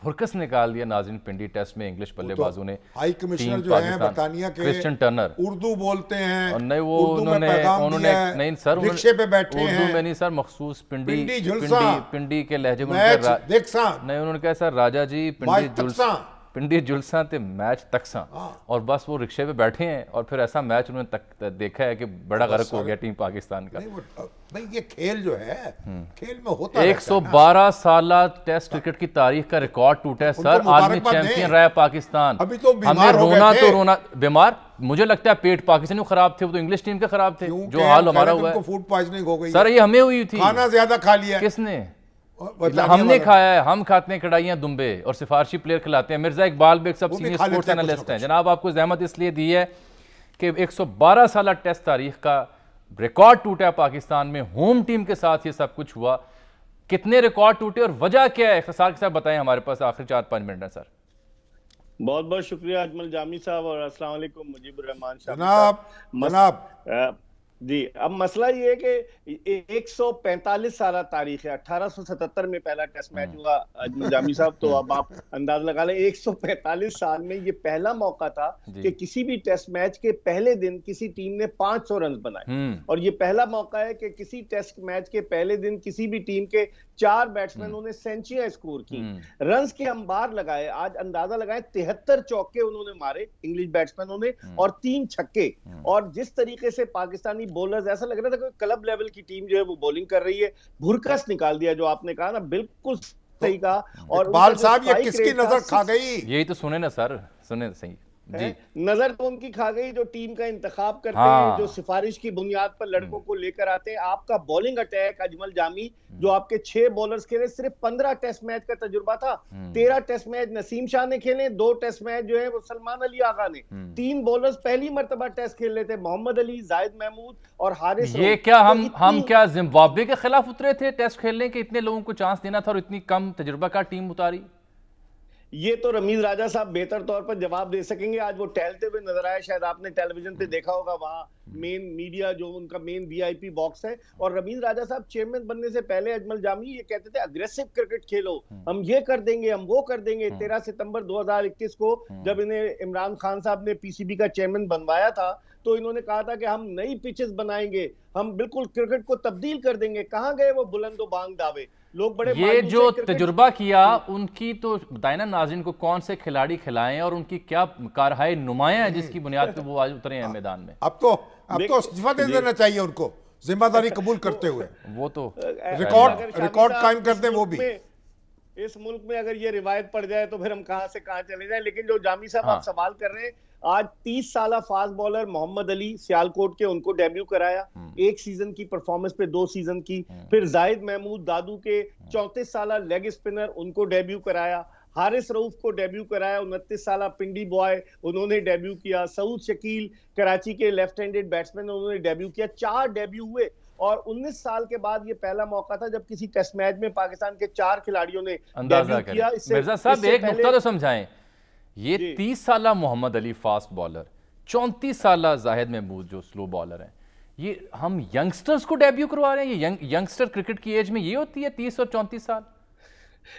भुरकस निकाल दिया नाज़रीन पिंडी टेस्ट में इंग्लिश बल्लेबाजों ने। हाई कमिश्नर जो है बरतानिया के, क्रिश्चियन टर्नर, उर्दू बोलते हैं और नहीं वो उन्होंने नहीं सर, रिक्शे पे बैठे हैं, उर्दू में नहीं सर, मखसूस पिंडी के लहजे में नहीं, उन्होंने कहा सर राजा जी पिंडी जुलसा ते मैच तकसा, और बस वो रिक्शे पे बैठे हैं और फिर ऐसा मैच उन्होंने देखा है कि बड़ा गर्क हो गया टीम पाकिस्तान का। भाई ये खेल जो है खेल में होता 112 साल टेस्ट क्रिकेट की तारीख का रिकॉर्ड टूटा है सर। आदमी चैंपियन रहा है पाकिस्तान। अभी तो हमें रोना बीमार, मुझे लगता है पेट पाकिस्तान खराब थे, वो तो इंग्लिश टीम के खराब थे। जो हाल हमारा हुआ है, फूड पॉइजनिंग हो गई सर, ये हमें हुई थी। खाना ज्यादा खा लिया किसने? हमने खाया है। हम खाते हैं कढ़ाइयाँ दुम्बे और सिफारशी प्लेयर खिलाते हैं। मिर्जा इकबाल बेग सब सीनियर स्पोर्ट्स एनालिस्ट हैं। जनाब आपको जहमत इसलिए दी है कि 112 साल टेस्ट तारीख का रिकॉर्ड टूटा है पाकिस्तान में। होम टीम के साथ ये सब कुछ हुआ। कितने रिकॉर्ड टूटे और वजह क्या है, इख्तिसार के साथ बताएं। हमारे पास आखिरी 4-5 मिनट है सर। बहुत बहुत शुक्रिया अजमल जामी साहब और अस्सलाम वालेकुम मुजीबुर रहमान जनाब। जी, अब मसला ये है कि 145 साल तारीख है। 1877 में पहला टेस्ट मैच हुआ अजमल जामी साहब, तो अब आप अंदाज लगा लें 145 साल में ये पहला मौका था कि किसी भी टेस्ट मैच के पहले दिन किसी टीम ने 500 रन बनाए, और ये पहला मौका है कि किसी टेस्ट मैच के पहले दिन किसी भी टीम के 4 बैट्समैनों ने सेंचुरियां स्कोर की, रन्स के अंबार लगाए। आज अंदाजा लगाए 73 चौके उन्होंने मारे इंग्लिश बैट्समैनों ने और 3 छक्के। और जिस तरीके से पाकिस्तानी बॉलर्स, ऐसा लग रहा था कि क्लब लेवल की टीम जो है वो बॉलिंग कर रही है। भुरकस निकाल दिया, जो आपने कहा ना, बिल्कुल सही कहा। और इकबाल साहब ये किसकी नजर खा गई? यही तो सुने ना सर, सुने सही जी। नजर तो उनकी खा गई जो टीम का इंतखाब करते हैं, जो सिफारिश की बुनियाद पर लड़कों को लेकर आते हैं। आपका बॉलिंग अटैक अजमल जामी, जो आपके 6 बॉलर्स खेले, सिर्फ 15 टेस्ट मैच का तजुर्बा था। 13 टेस्ट मैच नसीम शाह ने खेले, 2 टेस्ट मैच जो है वो सलमान अली आगा ने। 3 बॉलर्स पहली मर्तबा टेस्ट खेल रहे थे, मोहम्मद अली, जाहिद महमूद और हारिस। ये क्या हम क्या जिम्बाब्वे के खिलाफ उतरे थे टेस्ट खेलने के? इतने लोगों को चांस देना था और इतनी कम तजुर्बा का टीम उतारी। ये तो रमीज राजा साहब बेहतर तौर पर जवाब दे सकेंगे। आज वो टहलते हुए नजर आए, शायद आपने टेलीविजन पे देखा होगा, वहां मेन मीडिया जो उनका मेन वीआईपी बॉक्स है। और रमीज राजा साहब चेयरमैन बनने से पहले अजमल जामी ये कहते थे अग्रेसिव क्रिकेट खेलो, हम ये कर देंगे, हम वो कर देंगे। 13 सितंबर 2021 को जब इन्हें इमरान खान साहब ने पीसीबी का चेयरमैन बनवाया था, तो इन्होंने कहा था कि हम नई पिचेस बनाएंगे, हम बिल्कुल क्रिकेट को तब्दील कर देंगे। कहां गए वो बुलंदो बांग दावे? लोग बड़े ये जो तजुर्बा किया उनकी तो बताए ना नाज़रीन को, कौन से खिलाड़ी खिलाएं और उनकी क्या कारहाय नुमाया है जिसकी बुनियाद पर वो आज उतरे हैं मैदान में। अब तो इस्तीफा दे देना चाहिए उनको, जिम्मेदारी कबूल करते हुए। वो तो रिकॉर्ड कायम कर दें वो भी। इस मुल्क में अगर ये रिवायत पड़ जाए तो फिर हम कहां से कहां चले जाएं। लेकिन जो जामी साहब आप सवाल कर रहे हैं, आज 30 साल फास्ट बॉलर मोहम्मद अली सियालकोट के, उनको डेब्यू कराया। 1 सीजन की परफॉर्मेंस पे 2 सीजन की। फिर जाहिद महमूद दादू के 34 साल लेग स्पिनर, उनको डेब्यू कराया। हारिस रऊफ को डेब्यू कराया, 29 साल पिंडी बॉय, उन्होंने डेब्यू किया। सऊद शकील कराची के लेफ्ट हैंडेड बैट्समैन, उन्होंने डेब्यू किया। 4 डेब्यू हुए। और 19 साल के बाद ये पहला मौका था जब किसी टेस्ट मैच में पाकिस्तान के 4 खिलाड़ियों ने डेब्यू किया। मिर्जा साहब एक नुकता तो समझाएं, ये 30 साल मोहम्मद अली फास्ट बॉलर, 34 साल जाहिद महमूद जो स्लो बॉलर हैं, ये हम यंगस्टर्स को डेब्यू करवा रहे हैं। ये यंगस्टर क्रिकेट की एज में ये होती है 30 और 34 साल।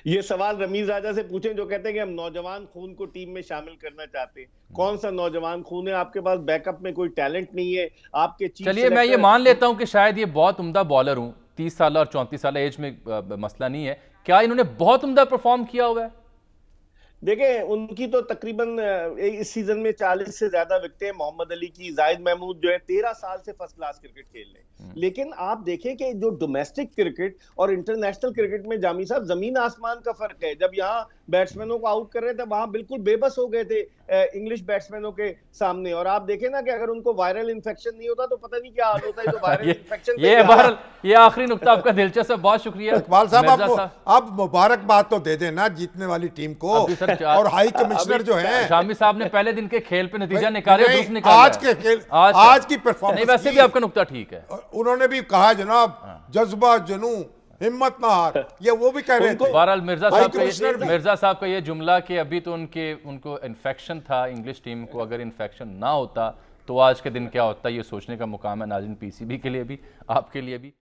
ये सवाल रमीज राजा से पूछें जो कहते हैं कि हम नौजवान खून को टीम में शामिल करना चाहते हैं। कौन सा नौजवान खून है? आपके पास बैकअप में कोई टैलेंट नहीं है। आपके चलिए मैं ये मान लेता हूं कि शायद ये बहुत उम्दा बॉलर हूं, 30 साल और 34 साल एज में मसला नहीं है। क्या इन्होंने बहुत उम्दा परफॉर्म किया हुआ है? देखें, उनकी तो तकरीबन इस सीजन में 40 से ज्यादा विकेटें हैं मोहम्मद अली की। जाहिद महमूद जो है 13 साल से फर्स्ट क्लास क्रिकेट खेल रहे हैं। लेकिन आप देखें कि जो डोमेस्टिक क्रिकेट और इंटरनेशनल क्रिकेट में जामी साहब जमीन आसमान का फर्क है। जब यहाँ बैट्समैनों को आउट कर रहे थे, वहां बिल्कुल बेबस हो गए थे इंग्लिश बैट्समैनों के सामने। और आप देखें ना कि अगर उनको वायरल इन्फेक्शन नहीं होता तो पता नहीं क्या हाल होता है। तो वायरल इन्फेक्शन ये आखिरी नुकता आपका दिलचस्प, बहुत शुक्रिया इकबाल साहब। आप मुबारकबाद तो दे देना जीतने वाली टीम को। और हाई कमिश्नर जो है शामी साहब ने पहले दिन के खेल पे नतीजा निकाले, आज के खेल, आज की परफॉर्मेंस। वैसे भी आपका नुकता ठीक है। उन्होंने भी कहा जनाब, जज्बा जनू हिम्मत ना हार, ये वो भी कह रहे थे। बहरहाल मिर्जा साहब का ये जुमला कि अभी तो उनको इन्फेक्शन था इंग्लिश टीम को, अगर इन्फेक्शन ना होता तो आज के दिन क्या होता, ये सोचने का मुकाम है नाज़रीन, पीसीबी के लिए भी, आपके लिए भी।